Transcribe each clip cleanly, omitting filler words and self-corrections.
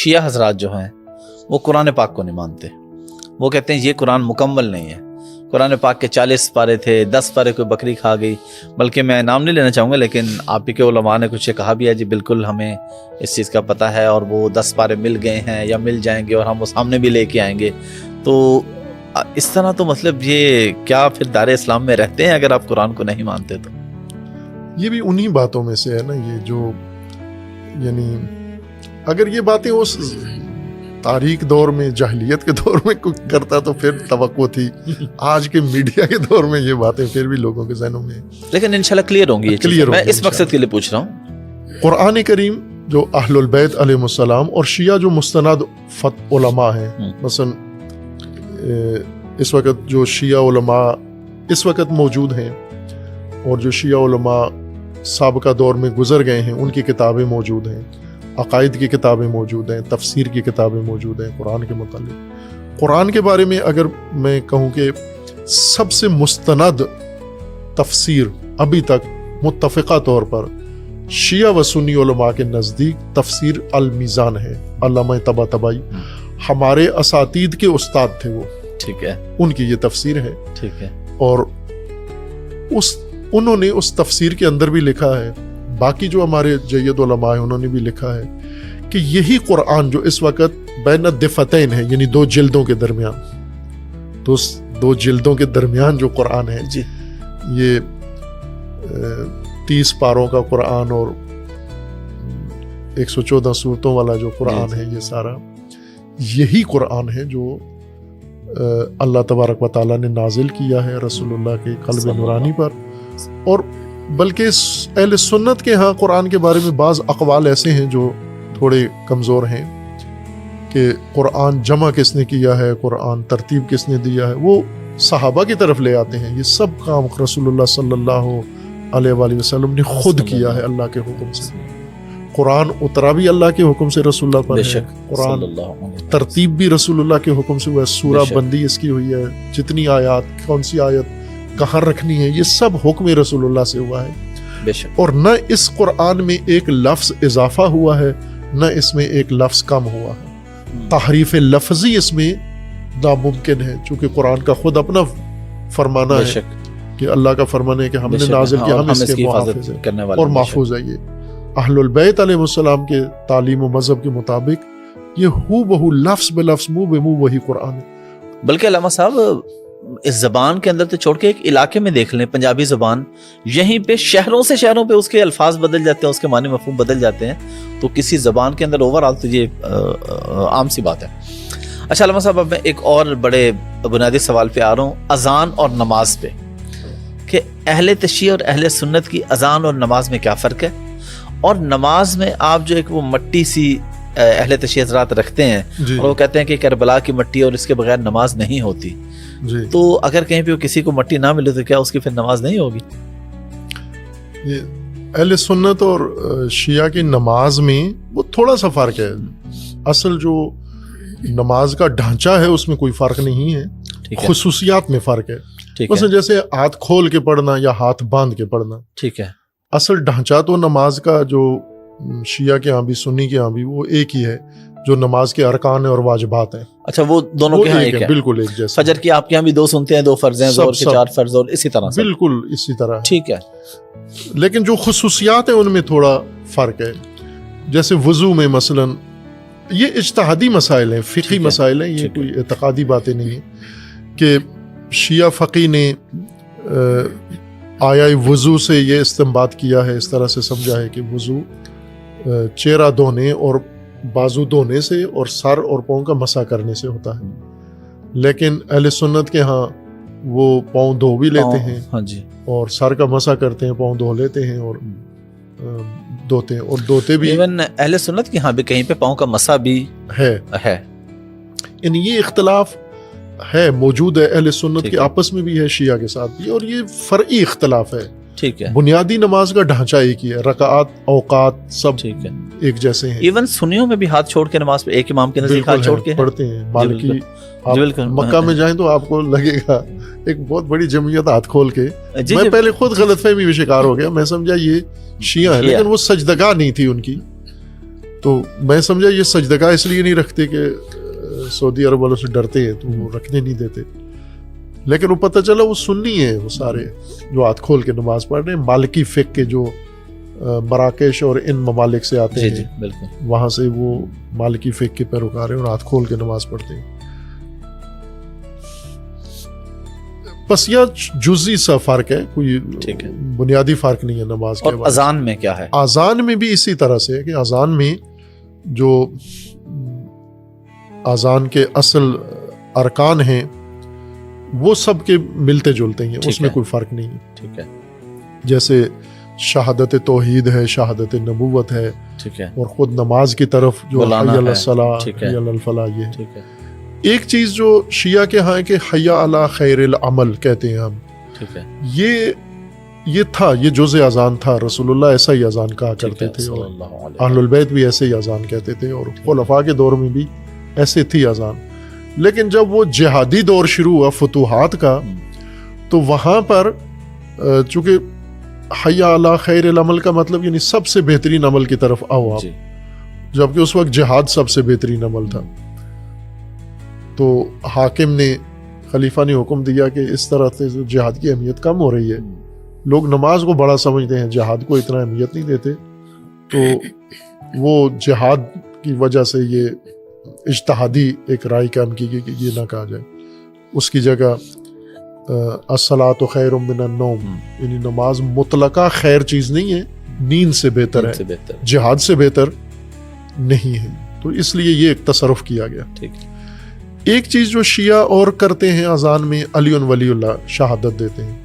شیعہ حضرات جو ہیں وہ قرآن پاک کو نہیں مانتے. وہ کہتے ہیں یہ قرآن مکمل نہیں ہے. قرآن پاک کے 40 پارے تھے، 10 پارے کوئی بکری کھا گئی. بلکہ میں نام نہیں لینا چاہوں گا، لیکن آپ ہی کے علماء نے کچھ کہا بھی ہے جی بالکل ہمیں اس چیز کا پتہ ہے، اور وہ 10 پارے مل گئے ہیں یا مل جائیں گے اور ہم وہ سامنے بھی لے کے آئیں گے. تو اس طرح تو مطلب یہ کیا پھر دار اسلام میں رہتے ہیں اگر آپ قرآن کو نہیں مانتے؟ تو یہ بھی انہی باتوں میں سے ہے نا، یہ جو یعنی اگر یہ باتیں اس تاریخ دور میں، جاہلیت کے دور میں کوئی کرتا تو پھر توقع تھی. آج کے میڈیا کے دور میں یہ باتیں پھر بھی لوگوں کے ذہنوں میں، لیکن انشاءاللہ کلیئر ہوں گی یہ چیزیں. میں اس مقصد کے لیے پوچھ رہا ہوں. قرآن کریم جو اہل البیت علیہ السلام اور شیعہ جو مستند علماء ہیں، مثلا اس وقت جو شیعہ علماء اس وقت موجود ہیں اور جو شیعہ علماء سابقہ دور میں گزر گئے ہیں، ان کی کتابیں موجود ہیں، عقائد کی کتابیں موجود ہیں، تفسیر کی کتابیں موجود ہیں قرآن کے متعلق. قرآن کے بارے میں اگر میں کہوں کہ سب سے مستند تفسیر ابھی تک متفقہ طور پر شیعہ و سنی علماء کے نزدیک تفسیر المیزان ہے. علامہ طباطبائی ہمارے اساتید کے استاد تھے، وہ ٹھیک ہے، ان کی یہ تفسیر ہے. ٹھیک ہے. اور انہوں نے اس تفسیر کے اندر بھی لکھا ہے، باقی جو ہمارے جید علماء ہیں انہوں نے بھی لکھا ہے کہ یہی قرآن جو اس وقت بین الدفتین ہے، یعنی 2 جلدوں کے درمیان، تو 2 جلدوں کے درمیان جو قرآن ہے جی، یہ 30 پاروں کا قرآن اور 114 سورتوں والا جو قرآن ہے، یہ سارا یہی قرآن ہے جو اللہ تبارک و تعالیٰ نے نازل کیا ہے رسول اللہ کے قلب نورانی پر. اور بلکہ اہل سنت کے ہاں قرآن کے بارے میں بعض اقوال ایسے ہیں جو تھوڑے کمزور ہیں کہ قرآن جمع کس نے کیا ہے، قرآن ترتیب کس نے دیا ہے، وہ صحابہ کی طرف لے آتے ہیں. یہ سب کام رسول اللہ صلی اللہ علیہ وآلہ وسلم نے خود کیا ہے اللہ کے حکم سے. قرآن اترا بھی اللہ کے حکم سے رسول اللہ پر ہے، قرآن ترتیب بھی رسول اللہ کے حکم سے ہوا ہے، سورہ بندی اس کی ہوئی ہے، جتنی آیات، کون سی آیت کہاں رکھنی ہے، یہ سب حکم رسول اللہ سے ہوا ہے. اور نہ اس قرآن میں ایک لفظ اضافہ ہوا ہے، نہ اس میں ایک لفظ کم ہوا ہے. تحریف لفظی اس میں ناممکن ہے، چونکہ قرآن کا خود اپنا فرمانا ہے کہ اللہ کا فرمانا ہے کہ ہم نے نازل کیا، ہم اس کے محافظ ہیں اور محفوظ ہے. یہ اہل البیت علیہ السلام کے تعلیم و مذہب کے مطابق یہ ہو بہو لفظ بلفظ منہ بہ منہ وہی قرآن ہے. بلکہ علامہ صاحب اس زبان کے اندر تو چھوڑ کے ایک علاقے میں دیکھ لیں، پنجابی زبان، یہیں پہ شہروں سے شہروں پہ اس کے الفاظ بدل جاتے ہیں، اس کے معنی مفہوم بدل جاتے ہیں. تو کسی زبان کے اندر اوورآل تو یہ عام سی بات ہے. اچھا علامہ صاحب، اب میں ایک اور بڑے بنیادی سوال پہ آ رہا ہوں، اذان اور نماز پہ، کہ اہل تشیع اور اہل سنت کی اذان اور نماز میں کیا فرق ہے؟ اور نماز میں آپ جو ایک وہ مٹی سی اہل تشیع حضرات رکھتے ہیں اور وہ کہتے ہیں کہ کربلا کی مٹی اور اس کے بغیر نماز نہیں ہوتی، تو اگر کہیں پہ کسی کو مٹی نہ ملے تو کیا اس کی پھر نماز نہیں ہوگی؟ اہل سنت اور شیعہ کی نماز میں وہ تھوڑا سا فرق ہے. اصل جو نماز کا ڈھانچہ ہے اس میں کوئی فرق نہیں ہے، خصوصیات میں فرق ہے. مثلا جیسے ہاتھ کھول کے پڑھنا یا ہاتھ باندھ کے پڑھنا، ٹھیک ہے، اصل ڈھانچہ تو نماز کا جو شیعہ کے ہاں بھی سنی کے ہاں بھی وہ ایک ہی ہے، جو نماز کے ارکان اور واجبات ہیں. اچھا، وہ دونوں کے ہاں ایک ہے، بالکل ایک جیسا. فجر کی آپ کے ہاں بھی 2 سنتے ہیں، 2 فرض ہیں، ظہر کے 4 فرض، اور اسی طرح سے بالکل اسی طرح، ٹھیک ہے. لیکن جو خصوصیات ہیں ان میں تھوڑا فرق ہے. جیسے وضو میں مثلا یہ اجتہادی مسائل ہیں، فقہی مسائل ہیں، یہ کوئی اعتقادی باتیں نہیں ہیں کہ شیعہ فقی نے آیا وضو سے یہ استنباط کیا ہے، اس طرح سے سمجھا ہے کہ وضو چہرہ دھونے اور بازو دھونے سے اور سر اور پاؤں کا مسح کرنے سے ہوتا ہے. لیکن اہل سنت کے ہاں وہ پاؤں دھو بھی لیتے ہیں اور سر کا مسح کرتے ہیں، پاؤں دھو لیتے ہیں اور دھوتے ہیں، اور دھوتے بھی. ایون اہل سنت کے ہاں بھی کہیں پہ پاؤں کا مسح بھی ہے. یعنی یہ اختلاف ہے، موجود ہے، اہل سنت کے آپس میں بھی ہے، شیعہ کے ساتھ بھی، اور یہ فرعی اختلاف ہے. ٹھیک ہے. بنیادی نماز کا ڈھانچہ ایک ہی ہے، رکعات، اوقات سب ایک جیسے ہیں. ایون سنیوں میں بھی ہاتھ چھوڑ کے نماز پہ ایک امام کے نزدیک ہاتھ چھوڑ کے پڑھتے ہیں. مالکی مکہ میں جائیں تو آپ کو لگے گا ایک بہت بڑی جمعیت ہاتھ کھول کے. میں پہلے خود غلط فہمی میں شکار ہو گیا، میں سمجھا یہ شیعہ ہے، لیکن وہ سجدگاہ نہیں تھی ان کی. تو میں سمجھا یہ سجدگاہ اس لیے نہیں رکھتے کہ سعودی عرب والوں سے ڈرتے ہیں تو وہ رکھنے نہیں دیتے، لیکن وہ پتہ چلا وہ سنی ہیں، وہ سارے جو ہاتھ کھول کے نماز پڑھ رہے ہیں، مالکی فقہ کے جو مراکش اور ان ممالک سے آتے ہیں بالکل وہاں سے وہ مالکی فقہ کے پیروکار ہیں اور ہاتھ کھول کے نماز پڑھتے ہیں. بس یہ جزئی سا فرق ہے، کوئی بنیادی فرق نہیں ہے نماز کے. اور اذان میں کیا ہے؟ اذان میں بھی اسی طرح سے ہے کہ اذان میں جو اذان کے اصل ارکان ہیں وہ سب کے ملتے جلتے ہیں، اس میں کوئی فرق نہیں ہے. ٹھیک ہے. جیسے شہادت توحید ہے، شہادت نبوت ہے، ٹھیک ہے، اور خود نماز کی طرف جو حی علی الصلاۃ حی علی الفلاح یہ ٹھیک ہے. ایک چیز جو شیعہ کے ہاں ہے کہ حی علی خیر العمل کہتے ہیں ہم. ٹھیک ہے. یہ تھا، یہ جزء اذان تھا. رسول اللہ ایسا ہی اذان کہا کرتے تھے اور اہل البیت بھی ایسے ہی اذان کہتے تھے اور خلفاء کے دور میں بھی ایسے تھی اذان. لیکن جب وہ جہادی دور شروع ہوا فتوحات کا تو وہاں پر چونکہ حی علی خیر العمل کا مطلب یعنی سب سے بہترین عمل کی طرف آؤ آپ، جبکہ اس وقت جہاد سب سے بہترین عمل تھا. تو حاکم نے، خلیفہ نے حکم دیا کہ اس طرح سے جہاد کی اہمیت کم ہو رہی ہے، لوگ نماز کو بڑا سمجھتے ہیں، جہاد کو اتنا اہمیت نہیں دیتے، تو وہ جہاد کی وجہ سے یہ اجتہادی ایک رائے قائم کی گئی کہ یہ نہ کہا جائے. اس کی جگہ الصلاۃ خیر من النوم، یعنی نماز مطلقہ خیر چیز نہیں ہے، نیند سے بہتر ہے، جہاد سے بہتر نہیں ہے. تو اس لیے یہ ایک تصرف کیا گیا. ایک چیز جو شیعہ اور کرتے ہیں اذان میں، علی ولی اللہ شہادت دیتے ہیں.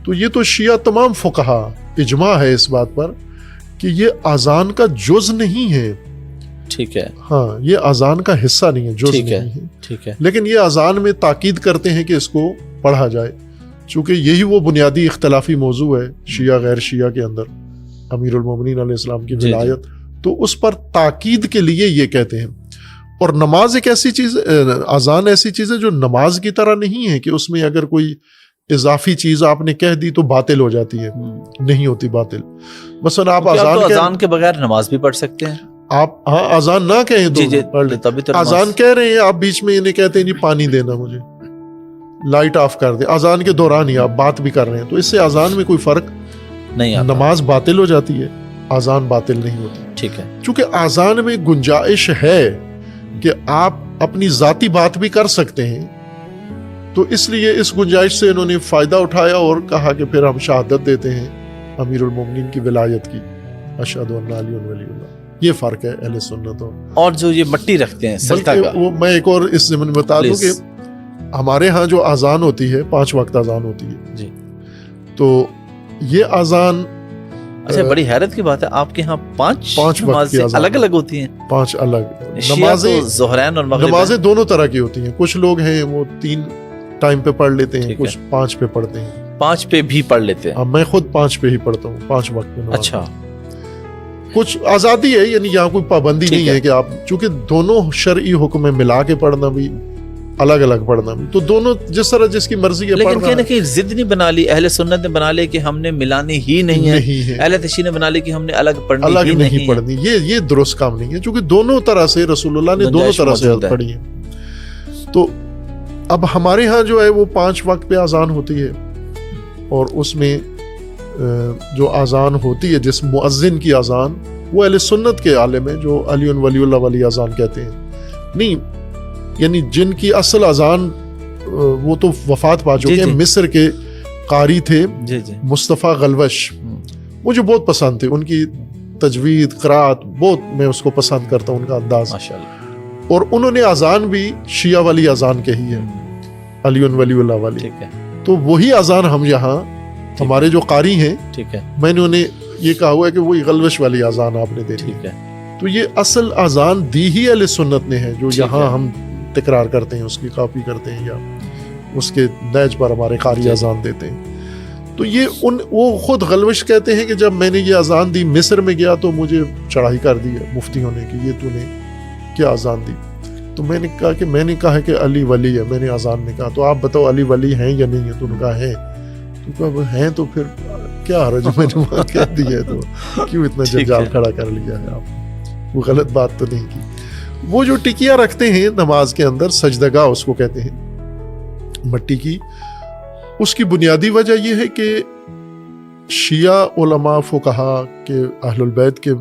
تو یہ تو شیعہ تمام فقہا اجماع ہے اس بات پر کہ یہ اذان کا جز نہیں ہے. ٹھیک ہے. ہاں، یہ اذان کا حصہ نہیں ہے، جز نہیں ہے. ٹھیک ہے. لیکن یہ اذان میں تاکید کرتے ہیں کہ اس کو پڑھا جائے، چونکہ یہی وہ بنیادی اختلافی موضوع ہے شیعہ غیر شیعہ کے اندر، امیر المومنین علیہ السلام کی ولایت. تو اس پر تاکید کے لیے یہ کہتے ہیں. اور نماز ایک ایسی چیز، اذان ایسی چیز ہے جو نماز کی طرح نہیں ہے کہ اس میں اگر کوئی اضافی چیز آپ نے کہہ دی تو باطل ہو جاتی ہے. نہیں ہوتی باطل. مثلا آپ اذان کے بغیر نماز بھی پڑھ سکتے ہیں. آپ ہاں اذان نہ کہیں تو پڑھ لیں. اذان کہہ رہے ہیں آپ، بیچ میں انہیں کہتے ہیں جی پانی دینا مجھے، لائٹ آف کر دیں، اذان کے دوران ہی آپ بات بھی کر رہے ہیں، تو اس سے اذان میں کوئی فرق نہیں آتا. نماز باطل ہو جاتی ہے، اذان باطل نہیں ہوتی. ٹھیک ہے. چونکہ اذان میں گنجائش ہے کہ آپ اپنی ذاتی بات بھی کر سکتے ہیں، تو اس لیے اس گنجائش سے انہوں نے فائدہ اٹھایا اور کہا کہ پھر ہم شہادت دیتے ہیں امیر المومنین کی ولایت کی، اشہد ان علی ولی اللہ. یہ فرق ہے اہل سنت اور جو یہ مٹی رکھتے ہیں سجدہ کا. وہ میں ایک اور اس ضمن میں بتا دوں کہ ہمارے ہاں جو اذان ہوتی ہے 5 وقت اذان ہوتی ہے جی، تو یہ اذان اچھا بڑی حیرت کی بات ہے آپ کے ہاں 5 نمازیں الگ الگ ہوتی ہیں. 5 الگ نمازیں، ظہرین اور مغرب نمازیں دونوں طرح کی ہوتی ہیں. کچھ لوگ ہیں وہ 3 ٹائم پہ پڑھ لیتے ہیں، کچھ 5 پہ پڑھتے ہیں. 5 پہ بھی پڑھ لیتے ہیں. میں خود 5 پہ ہی پڑھتا ہوں، 5 وقت میں. اچھا، کچھ آزادی ہے، یعنی یہاں کوئی پابندی نہیں ہے کہ آپ، چونکہ دونوں شرعی حکم ملا کے پڑھنا بھی الگ الگ پڑھنا بھی، تو دونوں جس طرح جس کی مرضی ہے. لیکن کہیں نہ کہیں ضد نہیں بنا لی اہل سنت نے، بنا لے کہ ہم نے ملانی ہی نہیں ہے. اہل تشیع نے بنا لی کہ ہم نے الگ پڑھنی نہیں پڑھنی. یہ درست کام نہیں ہے، چونکہ دونوں طرح سے رسول اللہ نے دونوں طرح سے پڑھی ہے. تو اب ہمارے ہاں جو ہے وہ 5 وقت پہ اذان ہوتی ہے، اور اس میں جو اذان ہوتی ہے جس مؤذن کی اذان، وہ اہل سنت کے عالم ہیں جو علی ولی اللہ والی اذان کہتے ہیں. نہیں، یعنی جن کی اصل اذان وہ تو وفات پا چکے ہیں. مصر کے قاری تھے مصطفیٰ غلوش، مجھے بہت پسند تھے ان کی تجوید، قرات، بہت میں اس کو پسند کرتا ہوں، ان کا انداز ماشاءاللہ. اور انہوں نے اذان بھی شیعہ والی اذان کہی ہے، علی ولی اللہ والی. تو وہی اذان ہم یہاں ہمارے جو قاری ہیں، میں نے انہیں یہ کہا ہوا ہے کہ وہی غلوش والی اذان آپ نے دینی ہے. تو یہ اصل اذان دی ہی اہل سنت نے ہے، جو یہاں ہم تکرار کرتے ہیں، اس کی کاپی کرتے ہیں یا اس کے نیج پر ہمارے قاری اذان دیتے ہیں. تو یہ وہ خود غلوش کہتے ہیں کہ جب میں نے یہ اذان دی مصر میں گیا تو مجھے چڑھائی کر دی ہے مفتیوں نے کہ یہ تو نے کیا اذان دی. تو میں نے کہا کہ میں نے کہا کہ علی ولی ہے. میں نے اذان میں کہا تو آپ بتاؤ علی ولی ہیں یا نہیں ہے؟ تو انہوں نے کہا ہیں. تو کہا ہیں تو پھر کیا حرج، میں نے وہاں کہہ دیا ہے تو کیوں اتنا جنجال کھڑا کر لیا ہے آپ؟ وہ غلط بات تو نہیں کی. وہ جو ٹکیاں رکھتے ہیں نماز کے اندر، سجدگاہ اس کو کہتے ہیں مٹی کی، اس کی بنیادی وجہ یہ ہے کہ شیعہ علماء فقہا کے اہل البیت کے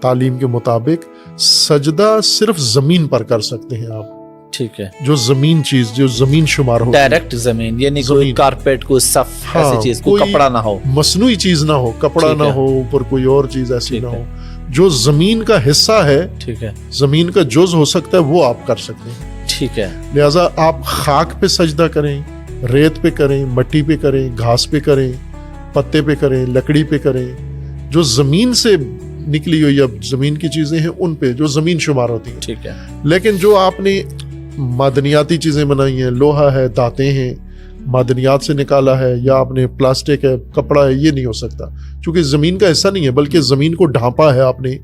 تعلیم کے مطابق سجدہ صرف زمین پر کر سکتے ہیں آپ. ٹھیک ہے. جو زمین چیز، جو زمین شمار ہو، ڈائریکٹ زمین، یعنی کوئی کارپیٹ، کوئی صف، ایسی چیز، کوئی کپڑا نہ ہو، مصنوعی چیز نہ ہو، کپڑا نہ ہو، اوپر کوئی اور چیز ایسی نہ ہو. جو زمین کا حصہ ہے، ٹھیک ہے، زمین کا جز ہو سکتا ہے، وہ آپ کر سکتے ہیں. ٹھیک ہے. لہٰذا آپ خاک پہ سجدہ کریں، ریت پہ کریں، مٹی پہ کریں، گھاس پہ کریں، پتے پہ کریں، لکڑی پہ کریں، جو زمین سے نکلی ہوئی اب زمین کی چیزیں ہیں ان پہ جو زمین شمار ہوتی ہیں. ٹھیک ہے. لیکن جو آپ نے معدنیاتی چیزیں بنائی ہیں، لوہا ہے، دانتیں ہیں، معدنیات سے نکالا ہے، یا آپ نے پلاسٹک ہے، کپڑا ہے، یہ نہیں ہو سکتا چونکہ زمین کا حصہ نہیں ہے، بلکہ زمین کو ڈھانپا ہے آپ نے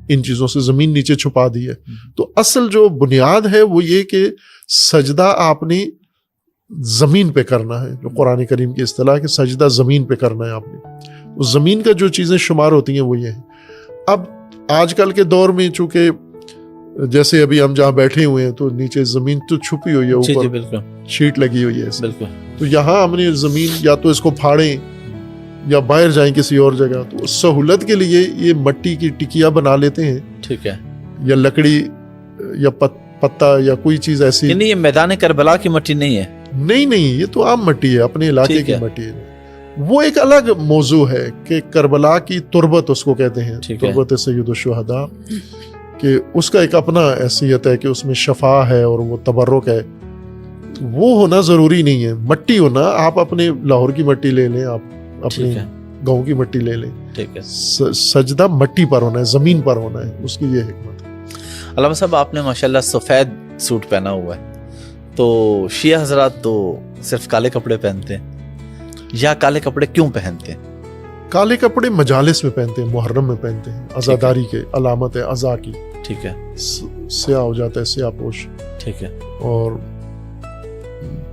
ان چیزوں سے، زمین نیچے چھپا دی ہے. تو اصل جو بنیاد ہے وہ یہ کہ سجدہ آپ نے زمین پہ کرنا ہے، جو قرآن کریم کی اصطلاح ہے کہ سجدہ زمین پہ کرنا ہے آپ نے. تو زمین کا جو چیزیں شمار ہوتی ہیں وہ یہ ہیں. اب آج کل کے دور میں چونکہ جیسے ابھی ہم جہاں بیٹھے ہوئے ہیں تو نیچے زمین تو چھپی ہوئی ہے، اوپر شیٹ لگی ہوئی ہے، بالکل. تو یہاں ہم نے زمین یا تو اس کو پھاڑیں یا باہر جائیں کسی اور جگہ، تو سہولت کے لیے یہ مٹی کی ٹکیاں بنا لیتے ہیں. ٹھیک ہے. یا لکڑی یا پتا یا کوئی چیز ایسی. یعنی یہ میدان کربلا کی مٹی نہیں ہے؟ نہیں، یہ تو عام مٹی ہے، اپنے علاقے کی مٹی ہے. وہ ایک الگ موضوع ہے کہ کربلا کی تربت اس کو کہتے ہیں، تربت سید الشہداء، کہ اس کا ایک اپنا حیثیت ہے کہ اس میں شفا ہے اور وہ تبرک ہے. وہ ہونا ضروری نہیں ہے، مٹی ہونا. آپ اپنے لاہور کی مٹی لے لیں، آپ اپنے گاؤں کی مٹی لے لیں. ٹھیک ہے. سجدہ مٹی پر ہونا ہے، زمین پر ہونا ہے، اس کی یہ حکمت ہے. علامہ صاحب، آپ نے ماشاءاللہ سفید سوٹ پہنا ہوا ہے، تو شیعہ حضرات تو صرف کالے کپڑے پہنتے ہیں، یا کالے کپڑے کیوں پہنتے ہیں؟ کالے کپڑے مجالس میں پہنتے ہیں، محرم میں پہنتے ہیں، عزاداری کے علامت ہے، عزا کی. ٹھیک ہے. سیاہ ہو جاتا ہے، سیاہ پوش. ٹھیک ہے. اور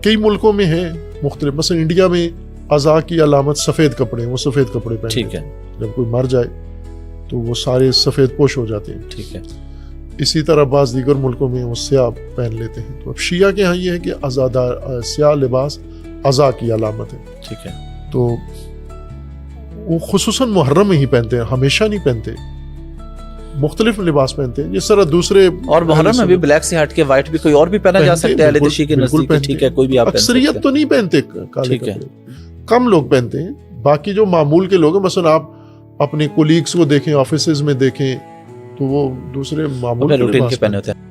کئی ملکوں میں ہے مختلف، مثلا انڈیا میں عزا کی علامت سفید کپڑے ہیں، وہ سفید کپڑے پہنتے ہیں. ٹھیک ہے. جب کوئی مر جائے تو وہ سارے سفید پوش ہو جاتے ہیں. ٹھیک ہے. اسی طرح بعض دیگر ملکوں میں وہ سیاہ پہن لیتے ہیں. تو اب شیعہ کے ہاں یہ ہے کہ عزادار سیاہ لباس عزا کی علامت ہے. ٹھیک ہے. تو وہ خصوصاً محرم میں ہی پہنتے ہیں، ہمیشہ نہیں پہنتے، مختلف لباس پہنتے ہیں. جس طرح دوسرے اور محرم میں بھی بلیک سے ہٹ کے وائٹ بھی کوئی اور بھی پہنا جا سکتا ہے اہل دشی کے نزدیک. ٹھیک ہے. کوئی بھی آپ اکثریت تو نہیں پہنتے کالے کپڑے، کم لوگ پہنتے ہیں. باقی جو معمول کے لوگ ہیں، مثلا آپ اپنے کولیگس کو دیکھیں، آفیسز میں دیکھیں، تو وہ دوسرے معمول روٹین کے پہنے ہوتے ہیں.